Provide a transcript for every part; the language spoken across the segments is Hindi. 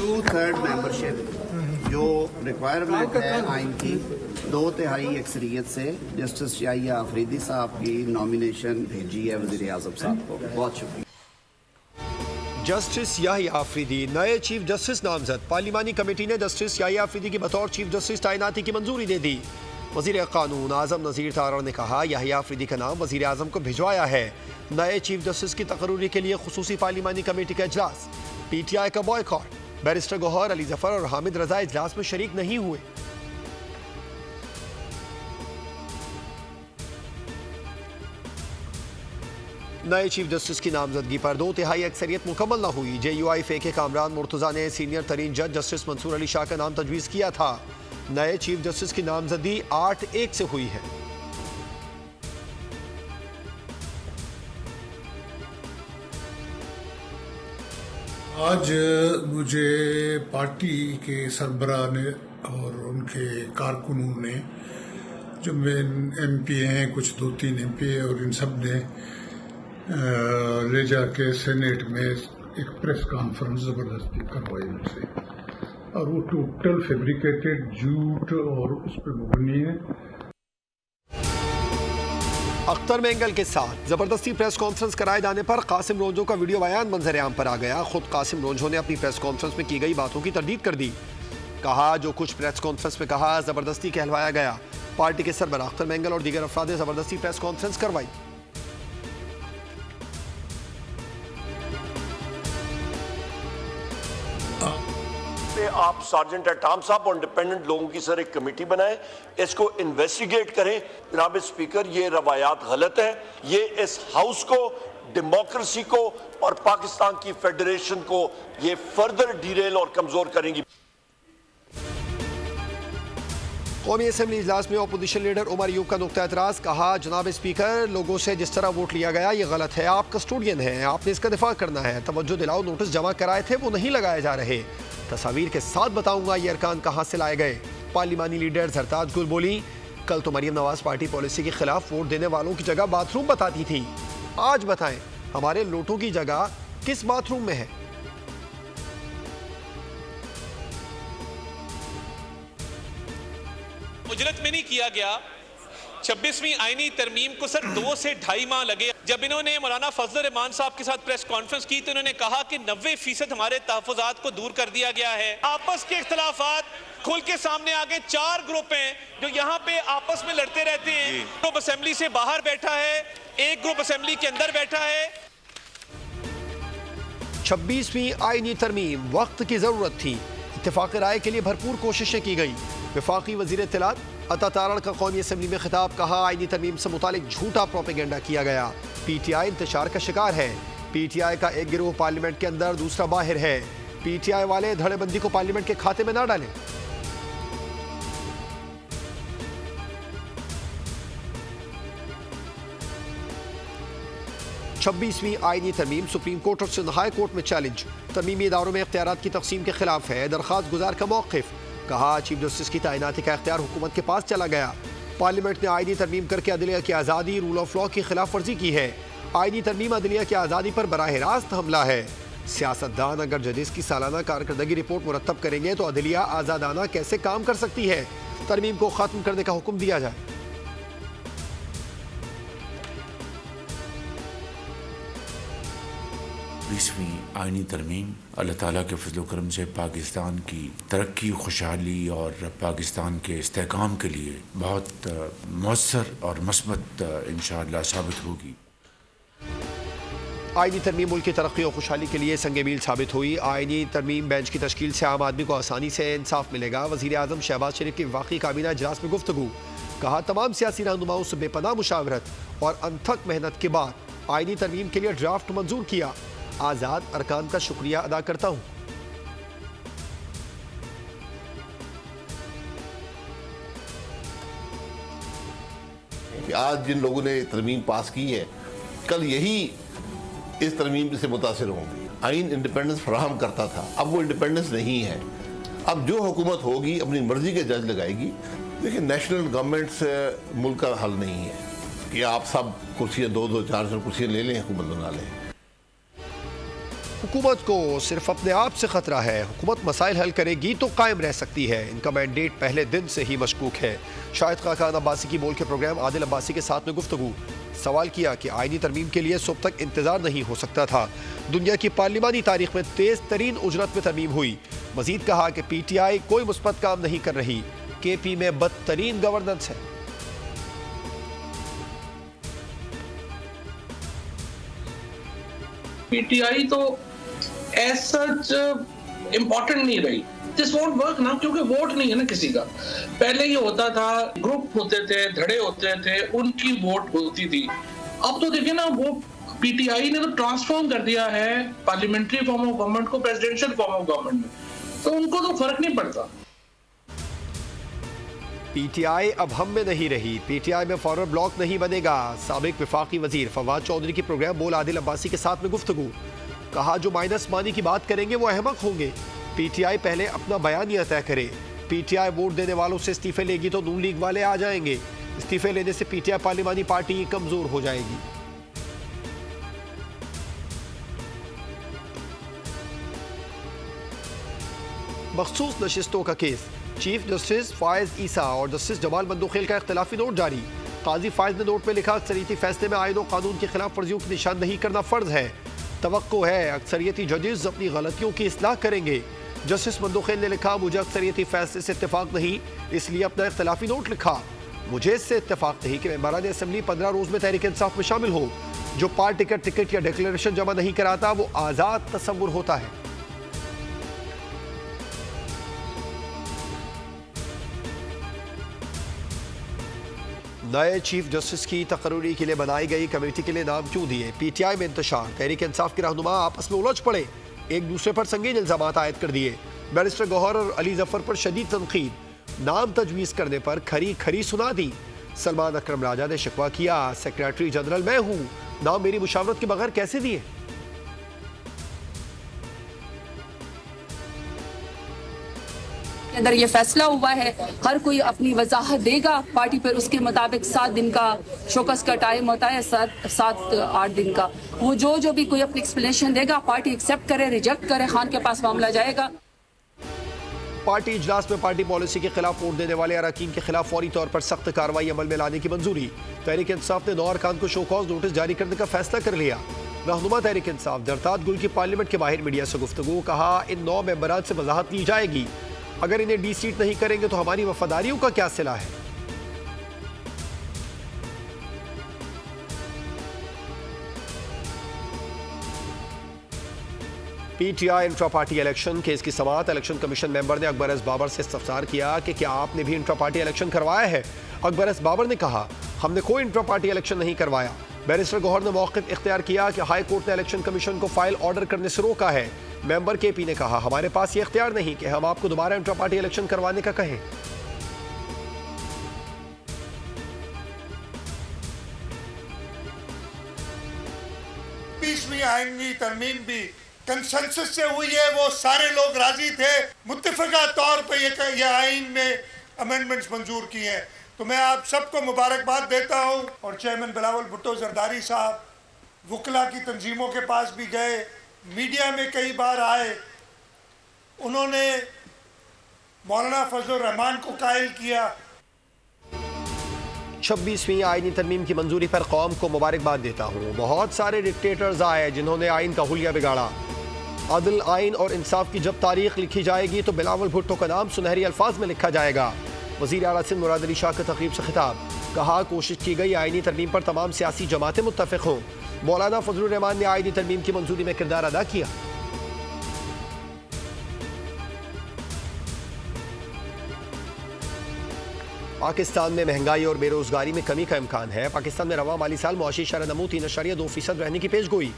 2/3 मेंबरशिप जो रिक्वायरमेंट है आइन की, 2/3 अक्सरियत से जस्टिस याहिया अफरीदी साहब की नॉमिनेशन भेजी है वज़ीर आज़म साहब को। बहुत शुक्रिया। जस्टिस याहिया अफरीदी नए चीफ जस्टिस नामजद। पार्लिमानी कमेटी ने जस्टिस याहिया अफरीदी की बतौर चीफ जस्टिस तैनाती की मंजूरी दे दी। वज़ीर कानून आज़म नज़ीर तारड़ ने कहा याहिया अफरीदी का नाम वज़ीर आज़म को भिजवाया है। नए चीफ जस्टिस की तकर्री के लिए खुसूसी पार्लिमानी कमेटी का इजलास। PTI का बॉयकॉट। बैरिस्टर गौहर, अली जफर और हामिद रजा इजलास में शरीक नहीं हुए। नए चीफ जस्टिस की नामजदगी पर 2/3 अक्सरियत मुकम्मल न हुई। JUIF के कामरान मुर्तज़ा ने सीनियर तरीन जज जस्टिस मंसूर अली शाह का नाम तजवीज़ किया था। नए चीफ जस्टिस की नामजदगी 8-1 से हुई है। आज मुझे पार्टी के सरबराह ने और उनके कारकुनों ने, जो MP हैं, कुछ 2-3 MP और इन सब ने ले जाके सेनेट में एक प्रेस कॉन्फ्रेंस ज़बरदस्ती करवाई मुझसे, और वो टोटल फैब्रिकेटेड झूठ और उस पर मुबनी है। अख्तर मेंगल के साथ जबरदस्ती प्रेस कॉन्फ्रेंस कराए जाने पर कासिम रोंजो का वीडियो बयान मंजर आम पर आ गया। खुद कासिम रोंजो ने अपनी प्रेस कॉन्फ्रेंस में की गई बातों की तरदीद कर दी। कहा जो कुछ प्रेस कॉन्फ्रेंस में कहा जबरदस्ती कहलवाया गया। पार्टी के सरबराह अख्तर मेंगल और दीगर अफराद ने जबरदस्ती प्रेस कॉन्फ्रेंस करवाई। आप सार्जेंट एट आर्म साहब और इंडिपेंडेंट लोगों की सर एक कमेटी बनाएं, इसको इन्वेस्टिगेट करें। जनाब स्पीकर, ये रवायात गलत है। ये इस हाउस को, डेमोक्रेसी को और पाकिस्तान की फेडरेशन को ये फर्दर डिरेल और कमजोर करेंगी। कौमी असेंबली इजलास में अपोजिशन लीडर उमर अयूब का नुक्ता एतराज़। कहा जनाब स्पीकर, लोगों से जिस तरह वोट लिया गया ये गलत है। आप कस्टोडियन हैं, आपने इसका दिफा करना है। तवज्जो दिलाओ, नोटिस जमा कराए थे वो नहीं लगाए जा रहे। तस्वीर के साथ बताऊंगा ये अरकान कहाँ से लाए गए। पार्लिमानी लीडर सरताज गुल बोली, कल तो मरियम नवाज पार्टी पॉलिसी के खिलाफ वोट देने वालों की जगह बाथरूम बताती थी। आज बताएं हमारे लोटों की जगह किस बाथरूम में है। मुजरत में नहीं किया गया। 26वीं आईनी तरमीम को सर 2 से 2.5 माह लगे। जब इन्होंने मौलाना फजल रहमान साहब के साथ प्रेस कॉन्फ्रेंस की तो इन्होंने कहा कि 90% हमारे तहफ़्फ़ुज़ात को दूर कर दिया गया है। आपस के इख्तलाफात खुल के सामने आ गए। 4 ग्रुप हैं जो यहाँ पे आपस में लड़ते रहते हैं। ग्रुप असेंबली से बाहर बैठा है, एक ग्रुप असेंबली के अंदर बैठा है। 26वीं आईनी तरमीम वक्त की जरूरत थी। इत्तेफाक राय के लिए भरपूर कोशिशें की गई। वफाकी वजीर इत्तलात अता तारड़ का कौमी असेंबली में खिताब। कहा आईनी तरमीम से मुतालिक झूठा प्रोपेगेंडा किया गया। PTI इंतशार का शिकार है। PTI का एक गिरोह पार्लियामेंट के अंदर, दूसरा बाहर है। PTI वाले धड़ेबंदी को पार्लियामेंट के खाते में ना डालें। छब्बीसवीं आईनी तरमीम सुप्रीम कोर्ट और सिंध हाई कोर्ट में चैलेंज। तरमीमी इदारों में इख्तियारात की तकसीम के खिलाफ है। दरख्वास्त गुजार का मौक़िफ़। कहा चीफ जस्टिस की तैनाती का इख्तियार हुकूमत के पास चला गया। पार्लियामेंट ने आईनी तरमीम करके अदलिया की आज़ादी, रूल ऑफ लॉ की खिलाफ वर्जी की है। आईनी तरमीम अदलिया की आज़ादी पर बराह रास्त हमला है। सियासतदान अगर जजेस की सालाना कारकर्दगी रिपोर्ट मुरतब करेंगे तो अदलिया आज़ादाना कैसे काम कर सकती है। तरमीम को ख़त्म करने का हुक्म दिया जाए। बीसवीं आईनी तरमीम अल्लाह ताला के फजल करम से पाकिस्तान की तरक्की, खुशहाली और पाकिस्तान के इस्तेहकाम के लिए बहुत मौसर और मस्बत इंशाअल्लाह साबित होगी। आईनी तरमीम मुल्क की तरक्की और खुशहाली के लिए संग मील साबित हुई। आईनी तरमीम बेंच की तश्कील से आम आदमी को आसानी से इंसाफ मिलेगा। वज़ीर आज़म शहबाज शरीफ की वाकई काबीना इजलास में गुफ्तगू। कहा तमाम सियासी रहनुमाओं से बेपनाह मुशावरत और अनथक मेहनत के बाद आईनी तरमीम के लिए ड्राफ्ट मंजूर किया। आज़ाद अरकान का शुक्रिया अदा करता हूँ। आज जिन लोगों ने तरमीम पास की है, कल यही इस तरमीम से मुतासिर होंगे। आइन इंडिपेंडेंस फराहम करता था, अब वो इंडिपेंडेंस नहीं है। अब जो हुकूमत होगी अपनी मर्जी के जज लगाएगी। देखिए, नेशनल गवर्नमेंट से मुल्क का हल नहीं है कि आप सब कुर्सियाँ 2-2, 4-4 कुर्सियाँ ले लें, हुकूमत बना लें। हुकूमत को सिर्फ अपने आप से खतरा है। हुकूमत मसाइल हल करेगी तो कायम रह सकती है। इनका मैंडेट पहले दिन से ही मशकूक है। शाहिद खान अब्बासी की बोल के प्रोग्राम आदिल अब्बासी के साथ में गुफ्तगू। सवाल किया कि आईनी तरमीम के लिए सुबह तक इंतजार नहीं हो सकता था। दुनिया की पार्लिमानी तारीख में तेज तरीन उजरत में तरमीम हुई। मजीद कहा कि PTI कोई मुस्बत काम नहीं कर रही। KP में बदतरीन गवर्नेंस है। PTI तो एज सच इम्पोर्टेंट नहीं रही। दिस वोंट वर्क ना, क्योंकि वोट नहीं है ना किसी का। पहले ये होता था, ग्रुप होते थे, धड़े होते थे, उनकी वोट होती थी। अब तो देखिए ना, वो PTI ने तो ट्रांसफॉर्म कर दिया है पार्लियामेंट्री फॉर्म ऑफ गवर्नमेंट को प्रेसिडेंशियल फॉर्म ऑफ गवर्नमेंट में, तो उनको तो फर्क नहीं पड़ता। PTI अब हम में नहीं रही। PTI में फॉरवर्ड ब्लॉक नहीं बनेगा। साबिक वफाकी वजीर फवाद चौधरी की प्रोग्राम बोल आदिल अब्बासी के साथ में गुफ्तगू। कहा जो माइनस मानी की बात करेंगे वो अहमक होंगे। PTI पहले अपना बयानिया तय करे। PTI वोट देने वालों से इस्तीफे लेगी तो नून लीग वाले आ जाएंगे। इस्तीफे लेने से PTI पार्लिमानी पार्टी कमजोर हो जाएगी। मखसूस नशिस्तों का केस। चीफ जस्टिस फायज ईसा और जस्टिस जमाल बंदोखेल का इख्तलाफी नोट जारी। काजी फायज ने नोट में लिखा, अक्सरियती फैसले में आईन और कानून की खिलाफ वर्जियों की निशानदही करना फर्ज है। तवक्को है अक्सरियती जजेस अपनी गलतियों की इस्लाह करेंगे। जस्टिस बंदोखेल ने लिखा, मुझे अक्सरियती फैसले से इत्तेफाक नहीं, इसलिए अपना इख्तलाफी नोट लिखा। मुझे इससे इत्तेफाक नहीं कि मेंबरान असेंबली 15 रोज में तहरीक इंसाफ में शामिल हो। जो पार्टी का टिकट या डिक्लेरेशन जमा नहीं कराता वो आज़ाद तस्वुर होता है। नए चीफ जस्टिस की तकर्री के लिए बनाई गई कमेटी के लिए नाम क्यों दिए? PTI में इंतशार। तहरीक इंसाफ के रहनुमा आपस में उलझ पड़े, एक दूसरे पर संगीन इल्जामात आयद कर दिए। बैरिस्टर गौहर और अली जफर पर शदीद तनकीद। नाम तजवीज़ करने पर खरी खरी सुना दी। सलमान अकरम राजा ने शिकवा किया, सेक्रेटरी जनरल मैं हूँ, नाम मेरी मुशावरत के बगैर कैसे दिए? अंदर ये फैसला हुआ है, हर कोई अपनी वजाहत देगा पार्टी पर, उसके मुताबिक 7 दिन का शोकस का टाइम होता है, 7-8 दिन का। वो जो भी कोई अपनी एक्सप्लेनेशन देगा, पार्टी एक्सेप्ट करे रिजेक्ट करे, खान के पास मामला जाएगा। पार्टी इजलास में पार्टी पॉलिसी के खिलाफ वोट देने वाले अरकान के खिलाफ फौरी तौर पर सख्त कार्रवाई अमल में लाने की मंजूरी। तहरीक इंसाफ ने 9 अरकान को शोकॉज नोटिस जारी करने का फैसला कर लिया। रहनुमा तहरीक इंसाफ दरताद गुल की पार्लियामेंट के बाहर मीडिया से गुफ्तगू। कहा, इन 9 मेंबरान से वजाहत ली जाएगी, अगर इन्हें डीसीट नहीं करेंगे तो हमारी वफादारियों का क्या सिला है? PTI intra party election case की समाअत। इलेक्शन कमीशन मेंबर ने अकबर एस बाबर से इस्तफसार किया कि क्या आपने भी इंट्रा पार्टी इलेक्शन करवाया है? अकबर एस बाबर ने कहा, हमने कोई इंट्रा पार्टी इलेक्शन नहीं करवाया। बैरिस्टर गौहर ने मौक़िफ़ इख्तियार किया कि हाई कोर्ट ने इलेक्शन कमीशन को फाइल ऑर्डर करने से रोका है। मेंबर KP ने कहा, हमारे पास ये इख्तियार नहीं कि हम आपको दोबारा इंट्रा पार्टी इलेक्शन करवाने का कहें। बीसवीं आईनी तरमीम भी कंसेंसस से हुई है, वो सारे लोग राजी थे, मुत्तफिका तौर पे ये आइन में अमेंडमेंट्स मंजूर किए हैं। तो मैं आप सबको मुबारकबाद देता हूँ। और चेयरमैन बिलावल भुट्टो जरदारी साहब वकला की तंजीमों के पास भी गए, मीडिया में कई बार आए, उन्होंने मौलाना फजलुर रहमान को कायल किया। 26वीं आईनी तरमीम की मंजूरी पर कौम को मुबारकबाद देता हूँ। बहुत सारे डिक्टेटर्स आए जिन्होंने आइन का हुलिया बिगाड़ा। अदल, आइन और इंसाफ की जब तारीख लिखी जाएगी तो बिलावल भुट्टो का नाम सुनहरी अल्फाज में लिखा जाएगा। वज़ीर आला सिंध मुराद अली शाह का तक़रीब से खिताब। कहा, कोशिश की गई आईनी तरमीम पर तमाम सियासी जमातें मुत्तफ़िक़ हों। मौलाना फजलुर रहमान ने आईनी तरमीम की मंजूरी में किरदार अदा किया। पाकिस्तान में महंगाई और बेरोजगारी में कमी का इम्कान है। पाकिस्तान में रवा माली साल मुआशी शरह नमू 3.2% रहने की पेशगोई।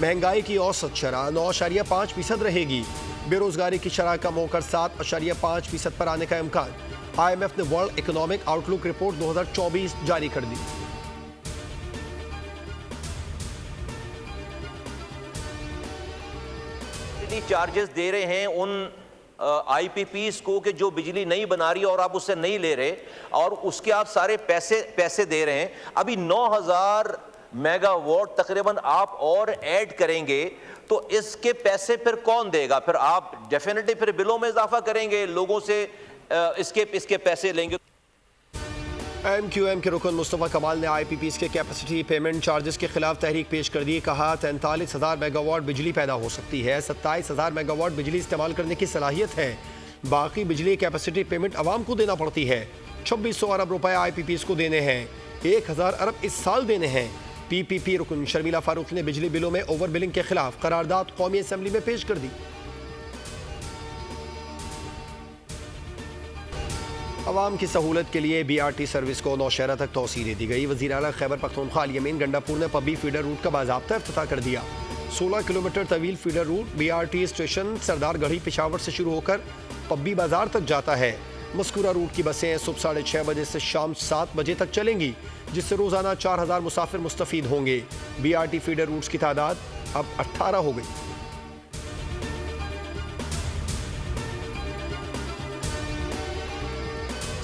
महंगाई की औसत शरह 9.5% रहेगी। बेरोजगारी की शरह कम होकर 7.5% पर आने का इम्कान। IMF ने वर्ल्ड इकोनॉमिक आउटलुक रिपोर्ट 2024 जारी कर दी। चार्जेस दे रहे हैं उन IPPs को कि जो बिजली नहीं बना रही और आप उससे नहीं ले रहे, और उसके आप सारे पैसे दे रहे हैं। अभी 9,000 मेगावाट तकरीबन आप और ऐड करेंगे तो इसके पैसे फिर कौन देगा? फिर आप डेफिनेटली फिर बिलों में इजाफा करेंगे, लोगों से इसके पैसे लेंगे। MQM के रुकन मुस्तफ़ा कमाल ने IPPs के कैपेसिटी पेमेंट चार्जेस के खिलाफ तहरीक पेश कर दी। कहा 43,000 मेगावाट बिजली पैदा हो सकती है, 27,000 मेगावाट बिजली इस्तेमाल करने की सलाहियत है, बाकी बिजली कैपेसिटी पेमेंट आवाम को देना पड़ती है। 2600 अरब रुपए IPPs को देने हैं, 1000 अरब इस साल देने हैं। PPP रुकन शर्मिला फारूक ने बिजली बिलों में ओवर बिलिंग के खिलाफ करारदाद कौमी असम्बली में पेश कर दी। अवाम की सहूलत के लिए BRT सर्विस को नौशहरा तक तोसी दे दी गई। वज़ीर आला खैबर पख्तूनख्वा यमीन गंडापुर ने पब्बी फीडर रूट का बाज़ाब्ता इफ्तिताह कर दिया। 16 किलोमीटर तवील फीडर रूट BRT स्टेशन सरदार गढ़ी पेशावर से शुरू होकर पब्बी बाजार तक जाता है। मस्कूरा रूट की बसें सुबह 6:30 बजे से शाम 7 बजे तक चलेंगी, जिससे रोजाना 4000 मुसाफिर मुस्तफीद होंगे। BRT फीडर रूट्स की तादाद अब 18 हो गई।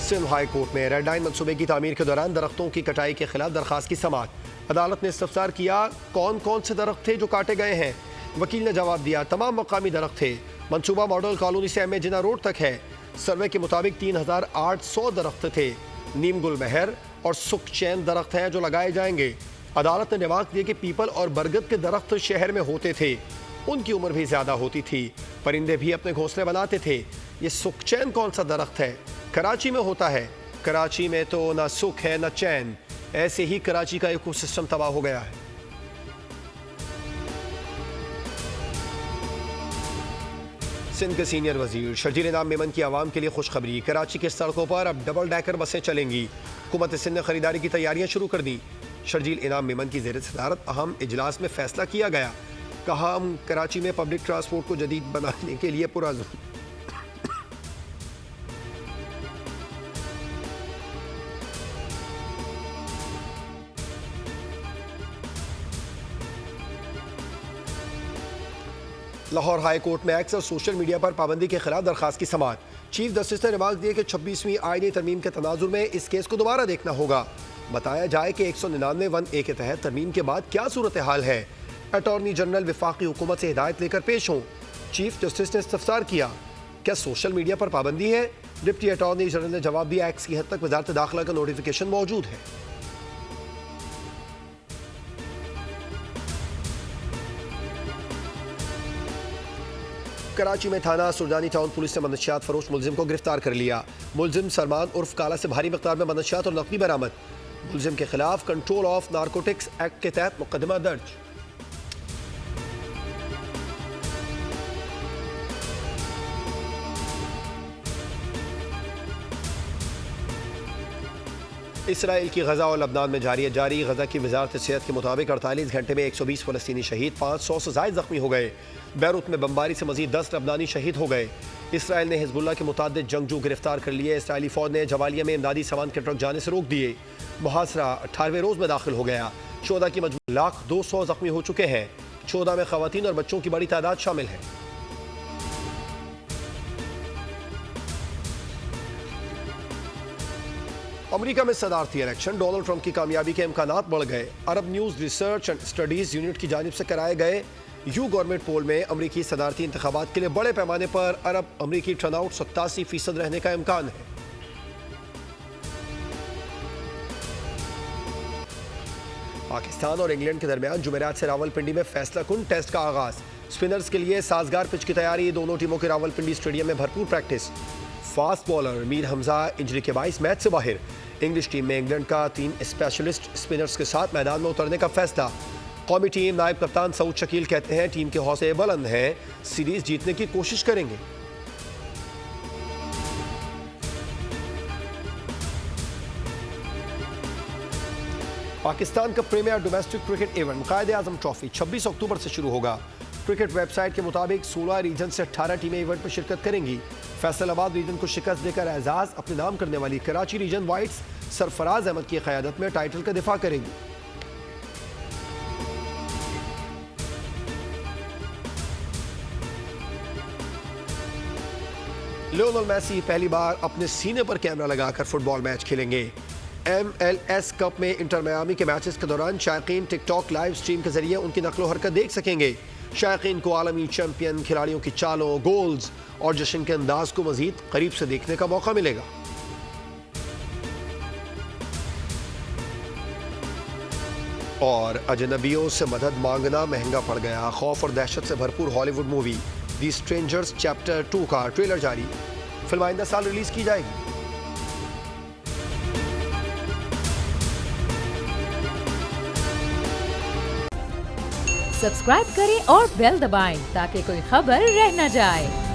सिंध हाई कोर्ट में रेड लाइन मनसूबे की तामीर के दौरान दरख्तों की कटाई के खिलाफ दरखास्त की समाअत। अदालत ने इस्तफसार किया कौन कौन से दरख्त थे जो काटे गए हैं। वकील ने जवाब दिया तमाम मकामी दरख्त थे। मनसूबा मॉडल कॉलोनी से MA जिन्ना रोड तक है। सर्वे के मुताबिक 3800 दरख्त थे। नीम गुल महर और सुख चैन दरख्त हैं जो लगाए जाएंगे। अदालत ने निवाक दिए कि पीपल और बरगद के दरख्त शहर में होते थे, उनकी उम्र भी ज्यादा होती थी, परिंदे भी अपने घोंसले बनाते थे। ये सुख चैन कौन सा दरख्त है? कराची में होता है। कराची में तो ना सुख है ना चैन। ऐसे ही कराची का इकोसिस्टम तबाह हो गया है। सिंध के सीनियर वजीर शर्जील इनाम मेमन की आवाम के लिए खुशखबरी। कराची के सड़कों पर अब डबल डेकर बसें चलेंगी। हुकूमत सिंध ने खरीदारी की तैयारियां शुरू कर दी। शर्जील इनाम मेमन की ज़ेर सदारत अहम इजलास में फैसला किया गया। कहा हम कराची में पब्लिक ट्रांसपोर्ट को जदीद बनाने के लिए पुरअज़्म। लाहौर हाई कोर्ट में एक्स और सोशल मीडिया पर पाबंदी के खिलाफ दरखास्त की समाअत। चीफ जस्टिस ने रिमार्क दिए कि 26वीं आईनी तरमीम के तनाजुर में इस केस को दोबारा देखना होगा। बताया जाए कि 199(1)A के तहत तरमीम के बाद क्या सूरत हाल है। अटॉर्नी जनरल वफाकी हुकूमत से हिदायत लेकर पेश हों। चीफ जस्टिस ने इस्तफसार किया क्या सोशल मीडिया पर पाबंदी है? डिप्टी अटॉर्नी जनरल ने जवाब दिया एक्स की हद तक वजारत दाखिला का नोटिफिकेशन मौजूद है। कराची में थाना सुरजानी टाउन पुलिस ने मनशियात फरोश मुलजिम को गिरफ्तार कर लिया। मुलजिम सलमान उर्फ काला से भारी मकदार में मनशियात और नकदी बरामद। मुलजिम के खिलाफ कंट्रोल ऑफ नारकोटिक्स एक्ट के तहत मुकदमा दर्ज। इसराइल की गजा और लबनान में जारी गजा की वजारत सेहत के मुताबिक 48 घंटे में 120 फलस्तीनी शहीद, 500 से ज़ायद जख्मी हो गए। बैरूत में बमबारी से मजीद 10 लबनानी शहीद हो गए। इसराइल ने हिजबुल्लाह के मुतादिद जंगजू गिरफ्तार कर लिए। इसराइली फौज ने जवालिया में इमदादी सामान के ट्रक जाने से रोक दिए। मुहासरा 18वें रोज में दाखिल हो गया। 14 की मजमूई 1,200,000 जख्मी हो चुके हैं। 14 में खवातीन और बच्चों की बड़ी तादाद शामिल है। अमेरिका में सदारती इलेक्शन, डोनाल्ड ट्रंप की कामयाबी के इम्कानात बढ़ गए। Arab News Research and Studies Unit की जानिब से कराए गए यू गवर्नमेंट पोल में अमरीकी सदारती इंतखाबात के लिए बड़े पैमाने पर अरब अमरीकी टर्नआउट 87% रहने का इम्कान है। पाकिस्तान और इंग्लैंड के दरमियान जुमेरात से रावलपिंडी में फैसला कुन टेस्ट का आगाज। स्पिनर्स के लिए साजगार पिच की तैयारी। दोनों टीमों के रावलपिंडी स्टेडियम में भरपूर practice. Fast bowler Mir Hamza injury के बाइस मैच से बाहर। इंग्लिश टीम में इंग्लैंड का 3 स्पेशलिस्ट स्पिनर्स के साथ मैदान में उतरने का फैसला। कौमी टीम नायब कप्तान सऊद शकील कहते हैं टीम के हौसले बुलंद हैं, सीरीज जीतने की कोशिश करेंगे। पाकिस्तान का premier domestic cricket event Quaid-e-Azam trophy 26 अक्टूबर से शुरू होगा। क्रिकेट वेबसाइट के मुताबिक 16 रीजन से 18 टीमें इवेंट में शिरकत करेंगी। फैसलाबाद रीजन को शिकस्त देकर एजाज अपने नाम करने वाली कराची रीजन वाइट्स सरफराज अहमद की क़यादत में टाइटल का दिफा करेंगी। लियोनेल मेसी पहली बार अपने सीने पर कैमरा लगाकर फुटबॉल मैच खेलेंगे। MLS कप में इंटर मियामी के मैचेस के दौरान शायकीन टिकटॉक लाइव स्ट्रीम के जरिए उनकी नकलो हरकत देख सकेंगे। शायकीन को आलमी चैंपियन खिलाड़ियों की चालों, गोल्स और जश्न के अंदाज को मजीद करीब से देखने का मौका मिलेगा। और अजनबियों से मदद मांगना महंगा पड़ गया। खौफ और दहशत से भरपूर हॉलीवुड मूवी दी स्ट्रेंजर्स चैप्टर 2 का ट्रेलर जारी। फिल्म आइंदा साल रिलीज की जाएगी। सब्सक्राइब करें और बेल दबाएं ताकि कोई खबर रह न जाए।